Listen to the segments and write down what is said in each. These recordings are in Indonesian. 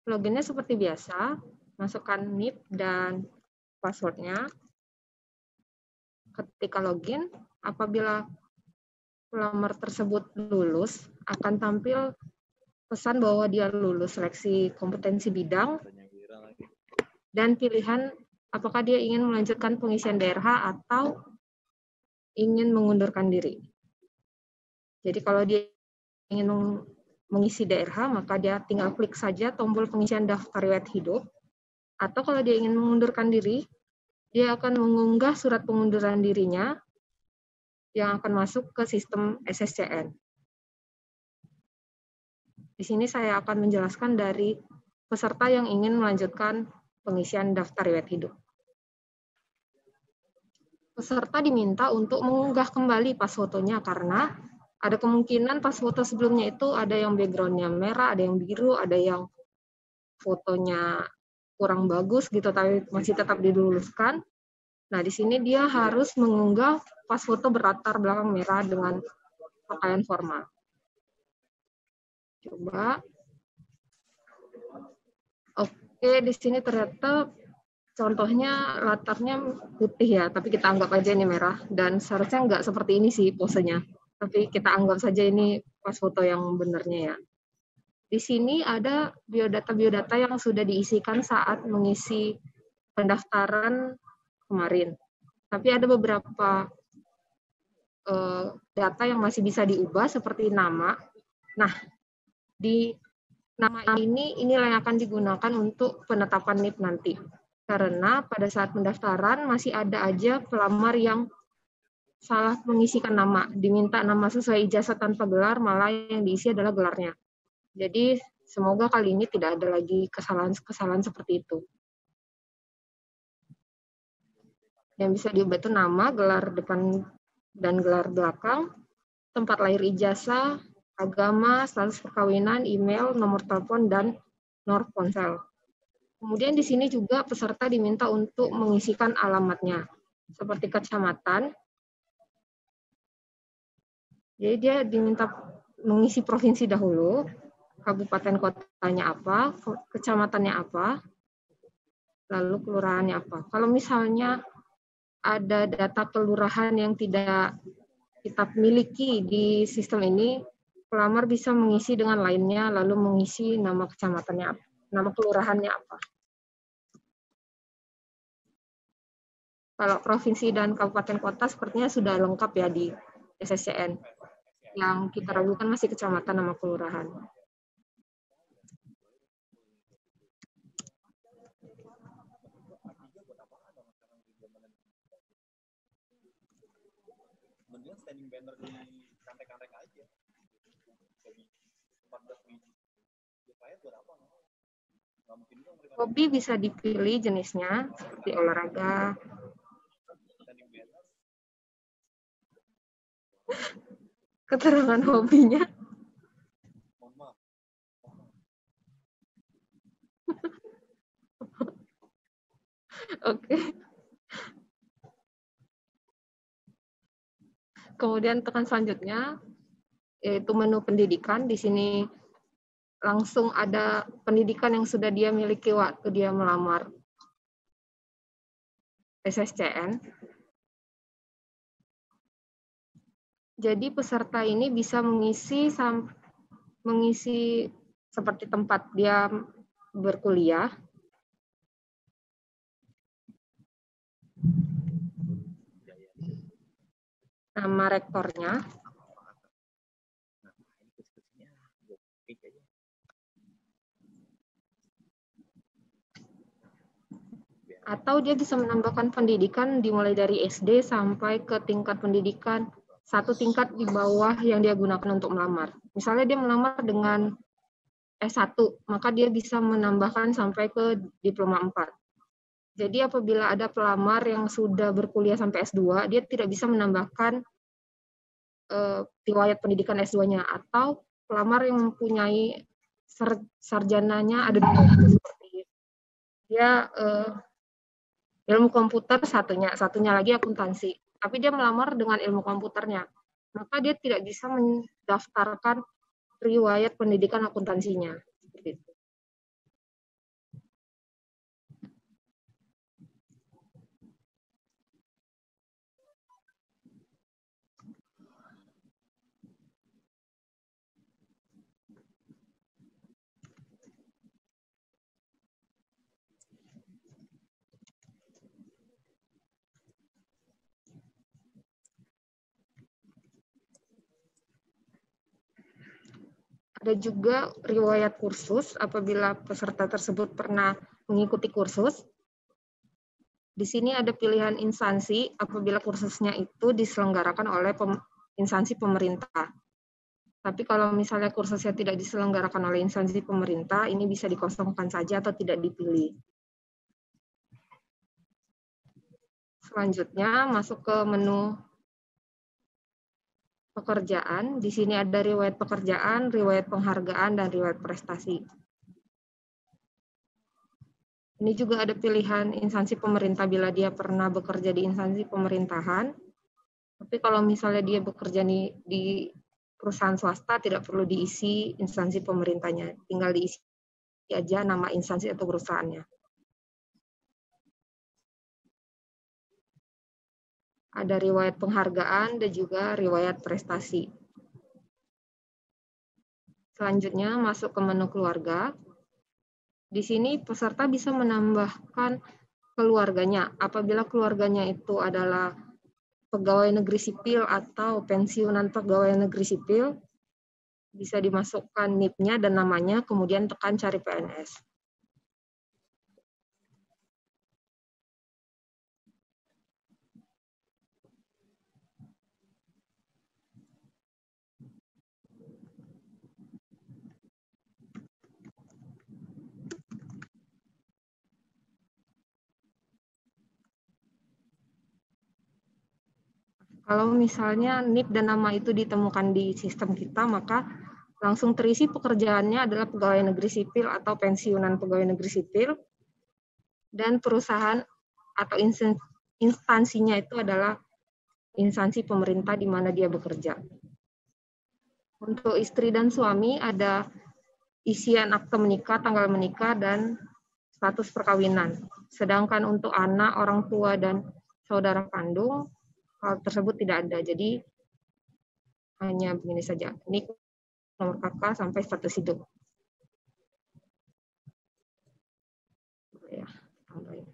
Loginnya seperti biasa, masukkan NIP dan passwordnya. Ketika login, apabila pelamar tersebut lulus, akan tampil pesan bahwa dia lulus seleksi kompetensi bidang dan pilihan apakah dia ingin melanjutkan pengisian DRH atau ingin mengundurkan diri. Jadi kalau dia ingin mengisi DRH, maka dia tinggal klik saja tombol pengisian daftar riwayat hidup. Atau kalau dia ingin mengundurkan diri, dia akan mengunggah surat pengunduran dirinya yang akan masuk ke sistem SSCN. Di sini saya akan menjelaskan dari peserta yang ingin melanjutkan pengisian daftar riwayat hidup. Peserta diminta untuk mengunggah kembali pas fotonya karena ada kemungkinan pas foto sebelumnya itu ada yang background-nya merah, ada yang biru, ada yang fotonya kurang bagus gitu, tapi masih tetap diluluskan. Nah, di sini dia harus mengunggah pas foto berlatar belakang merah dengan pakaian formal. Coba. Oke, di sini ternyata contohnya latarnya putih ya, tapi kita anggap aja ini merah. Dan seharusnya nggak seperti ini sih posenya. Tapi kita anggap saja ini pas foto yang benarnya ya. Di sini ada biodata-biodata yang sudah diisikan saat mengisi pendaftaran kemarin. Tapi ada beberapa data yang masih bisa diubah seperti nama. Nah, di nama inilah yang akan digunakan untuk penetapan NIP nanti. Karena pada saat pendaftaran masih ada aja pelamar yang salah mengisikan nama, diminta nama sesuai ijazah tanpa gelar, malah yang diisi adalah gelarnya. Jadi semoga kali ini tidak ada lagi kesalahan-kesalahan seperti itu. Yang bisa diubah itu nama, gelar depan dan gelar belakang, tempat lahir ijazah, agama, status perkawinan, email, nomor telepon, dan nomor ponsel. Kemudian di sini juga peserta diminta untuk mengisikan alamatnya, seperti kecamatan. Jadi dia diminta mengisi provinsi dahulu, kabupaten kotanya apa, kecamatannya apa, lalu kelurahannya apa. Kalau misalnya ada data kelurahan yang tidak kita miliki di sistem ini, pelamar bisa mengisi dengan lainnya, lalu mengisi nama kecamatannya, nama kelurahannya apa. Kalau provinsi dan kabupaten kota sepertinya sudah lengkap ya di SSCN. Yang kita ragukan masih kecamatan nama kelurahan. Mendingan standing banner di kantek-kantek aja. Jadi 14 biji. Ya buat apa? Hobi bisa dipilih jenisnya, seperti olahraga. Keterangan hobinya. Oke. Kemudian tekan selanjutnya, yaitu menu pendidikan. Di sini langsung ada pendidikan yang sudah dia miliki waktu dia melamar SSCN. Jadi peserta ini bisa mengisi seperti tempat dia berkuliah, nama rektornya, atau dia bisa menambahkan pendidikan dimulai dari SD sampai ke tingkat pendidikan satu tingkat di bawah yang dia gunakan untuk melamar. Misalnya dia melamar dengan S1, maka dia bisa menambahkan sampai ke diploma 4. Jadi apabila ada pelamar yang sudah berkuliah sampai S2, dia tidak bisa menambahkan riwayat pendidikan S2-nya, atau pelamar yang mempunyai sarjananya ada dua, seperti dia ilmu komputer satunya lagi akuntansi. Tapi dia melamar dengan ilmu komputernya, maka dia tidak bisa mendaftarkan riwayat pendidikan akuntansinya. Seperti itu. Ada juga riwayat kursus apabila peserta tersebut pernah mengikuti kursus. Di sini ada pilihan instansi apabila kursusnya itu diselenggarakan oleh instansi pemerintah. Tapi kalau misalnya kursusnya tidak diselenggarakan oleh instansi pemerintah, ini bisa dikosongkan saja atau tidak dipilih. Selanjutnya masuk ke menu pekerjaan. Di sini ada riwayat pekerjaan, riwayat penghargaan, dan riwayat prestasi. Ini juga ada pilihan instansi pemerintah bila dia pernah bekerja di instansi pemerintahan. Tapi kalau misalnya dia bekerja di perusahaan swasta, tidak perlu diisi instansi pemerintahnya. Tinggal diisi aja nama instansi atau perusahaannya. Ada riwayat penghargaan dan juga riwayat prestasi. Selanjutnya masuk ke menu keluarga. Di sini peserta bisa menambahkan keluarganya. Apabila keluarganya itu adalah pegawai negeri sipil atau pensiunan pegawai negeri sipil, bisa dimasukkan NIP-nya dan namanya, kemudian tekan cari PNS. Kalau misalnya NIP dan nama itu ditemukan di sistem kita, maka langsung terisi pekerjaannya adalah pegawai negeri sipil atau pensiunan pegawai negeri sipil, dan perusahaan atau instansinya itu adalah instansi pemerintah di mana dia bekerja. Untuk istri dan suami ada isian akte menikah, tanggal menikah, dan status perkawinan. Sedangkan untuk anak, orang tua, dan saudara kandung, hal tersebut tidak ada. Jadi hanya begini saja. Nik, nomor kakak, sampai status hidup. Ya, tambahin.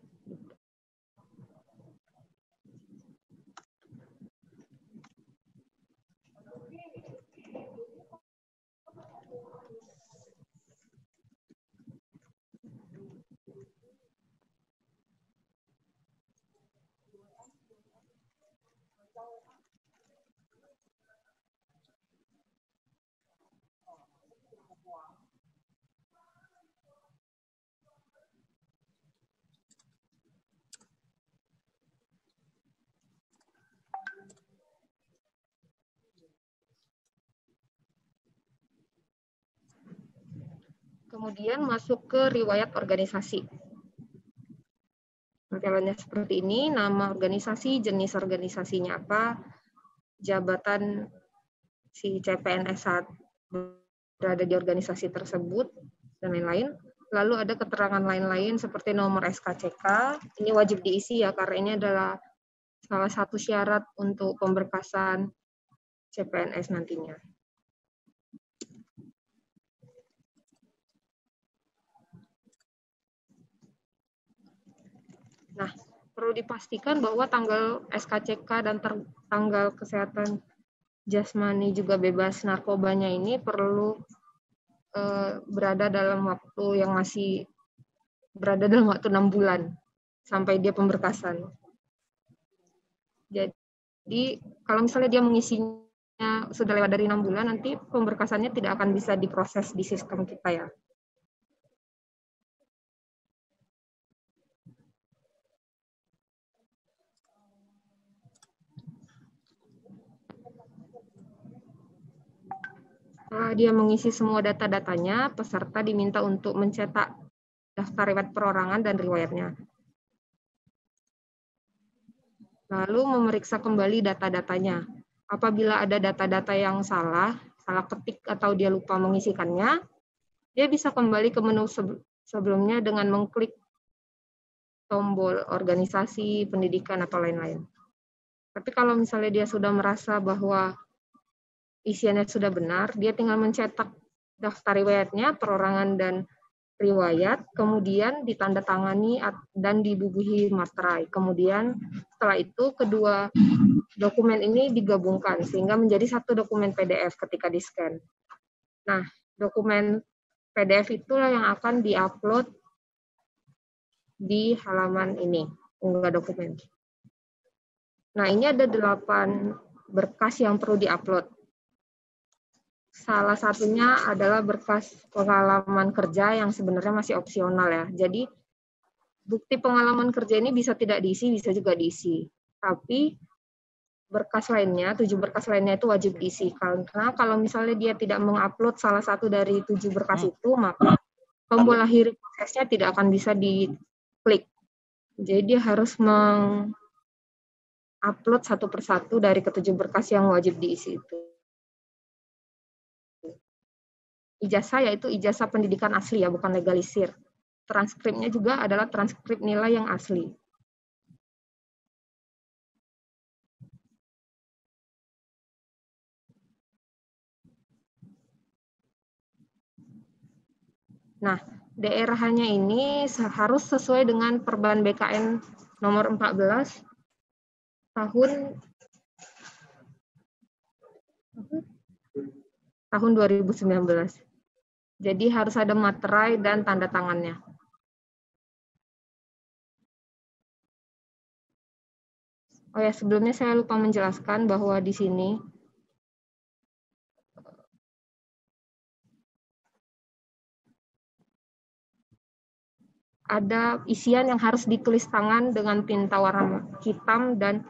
Kemudian masuk ke riwayat organisasi. Tampilannya seperti ini, nama organisasi, jenis organisasinya apa, jabatan si CPNS saat berada di organisasi tersebut, dan lain-lain. Lalu ada keterangan lain-lain seperti nomor SKCK, ini wajib diisi ya, karena ini adalah salah satu syarat untuk pemberkasan CPNS nantinya. Nah, perlu dipastikan bahwa tanggal SKCK dan tanggal kesehatan jasmani juga bebas narkobanya ini perlu berada dalam waktu yang masih berada dalam waktu 6 bulan sampai dia pemberkasan. Jadi kalau misalnya dia mengisinya sudah lewat dari 6 bulan, nanti pemberkasannya tidak akan bisa diproses di sistem kita ya. Setelah dia mengisi semua data-datanya, peserta diminta untuk mencetak daftar riwayat perorangan dan riwayatnya. Lalu memeriksa kembali data-datanya. Apabila ada data-data yang salah ketik atau dia lupa mengisikannya, dia bisa kembali ke menu sebelumnya dengan mengklik tombol organisasi, pendidikan, atau lain-lain. Tapi kalau misalnya dia sudah merasa bahwa isiannya sudah benar, dia tinggal mencetak daftar riwayatnya, perorangan dan riwayat, kemudian ditandatangani dan dibubuhi materai. Kemudian setelah itu kedua dokumen ini digabungkan sehingga menjadi satu dokumen PDF ketika di-scan. Nah, Dokumen PDF itulah yang akan diupload di halaman ini, unggah dokumen. Nah, ini ada 8 berkas yang perlu diupload. Salah satunya adalah berkas pengalaman kerja yang sebenarnya masih opsional ya. Jadi, bukti pengalaman kerja ini bisa tidak diisi, bisa juga diisi. Tapi, berkas lainnya, 7 berkas lainnya itu wajib diisi. Karena kalau misalnya dia tidak mengupload salah satu dari 7 berkas itu, maka tombol akhir prosesnya tidak akan bisa diklik. Jadi dia harus mengupload satu persatu dari ketujuh berkas yang wajib diisi itu. Ijazah yaitu ijazah pendidikan asli ya, bukan legalisir. Transkripnya juga adalah transkrip nilai yang asli. Nah, daerahnya ini harus sesuai dengan Perban BKN nomor 14 tahun 2019. Jadi harus ada materai dan tanda tangannya. Oh ya, sebelumnya saya lupa menjelaskan bahwa di sini ada isian yang harus ditulis tangan dengan tinta warna hitam dan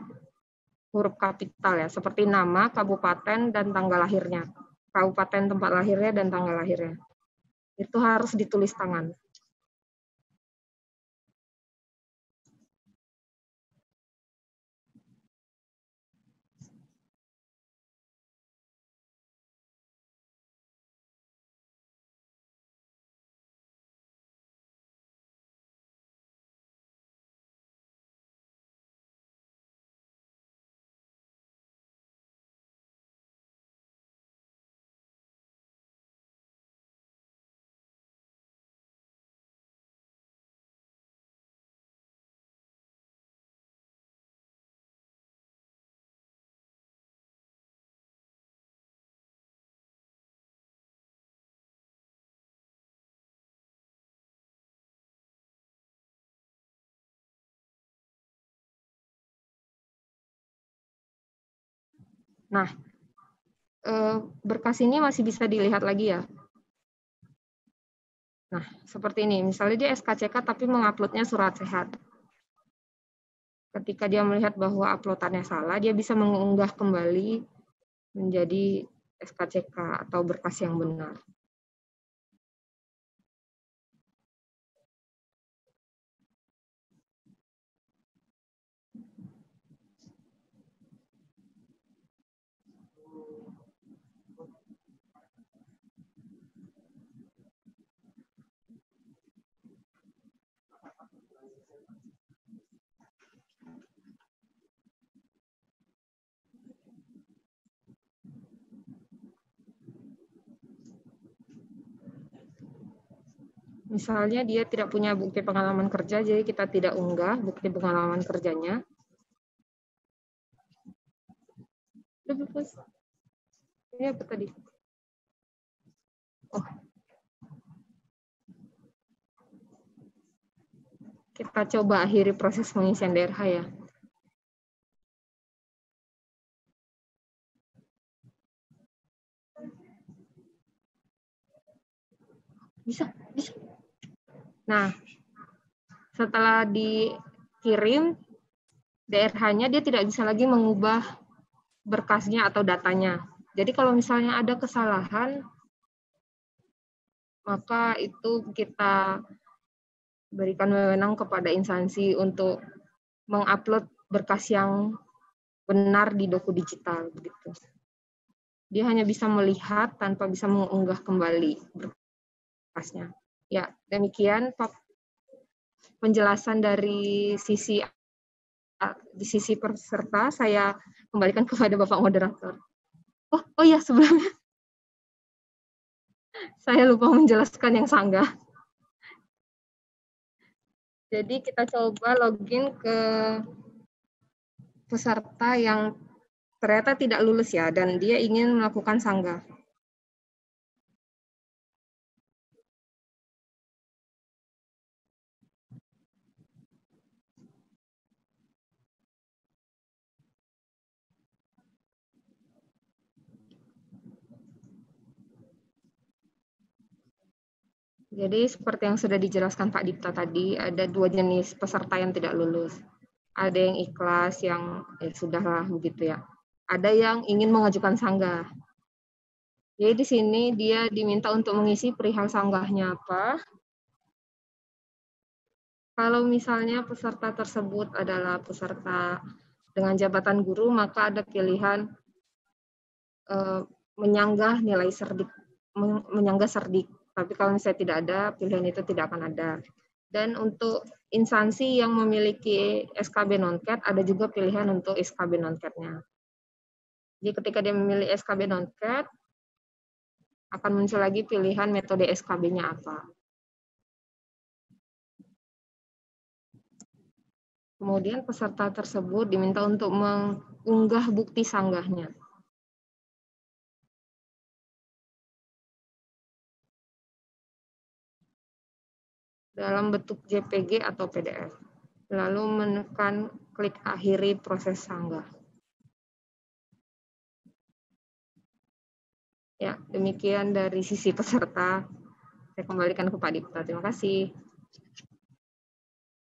huruf kapital ya, seperti nama, kabupaten, dan tanggal lahirnya. Kabupaten tempat lahirnya dan tanggal lahirnya. Itu harus ditulis tangan. Nah, berkas ini masih bisa dilihat lagi ya. Nah, seperti ini. Misalnya dia SKCK tapi menguploadnya surat sehat. Ketika dia melihat bahwa uploadannya salah, dia bisa mengunggah kembali menjadi SKCK atau berkas yang benar. Misalnya dia tidak punya bukti pengalaman kerja, jadi kita tidak unggah bukti pengalaman kerjanya. Ini apa tadi? Oh. Kita coba akhiri proses pengisian DRH ya. Bisa. Nah, setelah dikirim DRH-nya, dia tidak bisa lagi mengubah berkasnya atau datanya. Jadi kalau misalnya ada kesalahan, maka itu kita berikan wewenang kepada instansi untuk mengupload berkas yang benar di doku digital begitu. Dia hanya bisa melihat tanpa bisa mengunggah kembali berkasnya. Ya, demikian penjelasan dari sisi peserta. Saya kembalikan kepada Bapak Moderator. Oh ya, sebelumnya saya lupa menjelaskan yang sanggah. Jadi kita coba login ke peserta yang ternyata tidak lulus ya, dan dia ingin melakukan sanggah. Jadi seperti yang sudah dijelaskan Pak Dipta tadi, ada 2 jenis peserta yang tidak lulus. Ada yang ikhlas, yang sudahlah begitu ya. Ada yang ingin mengajukan sanggah. Jadi di sini dia diminta untuk mengisi perihal sanggahnya apa. Kalau misalnya peserta tersebut adalah peserta dengan jabatan guru, maka ada pilihan menyanggah nilai serdik, menyanggah serdik. Tapi kalau misalnya tidak ada, pilihan itu tidak akan ada. Dan untuk instansi yang memiliki SKB non-CAT, ada juga pilihan untuk SKB non-CAT-nya. Jadi ketika dia memilih SKB non-CAT, akan muncul lagi pilihan metode SKB-nya apa. Kemudian peserta tersebut diminta untuk mengunggah bukti sanggahnya. Dalam bentuk JPG atau PDF. Lalu menekan klik akhiri proses sanggah. Ya, demikian dari sisi peserta. Saya kembalikan ke Pak Dipta. Terima kasih.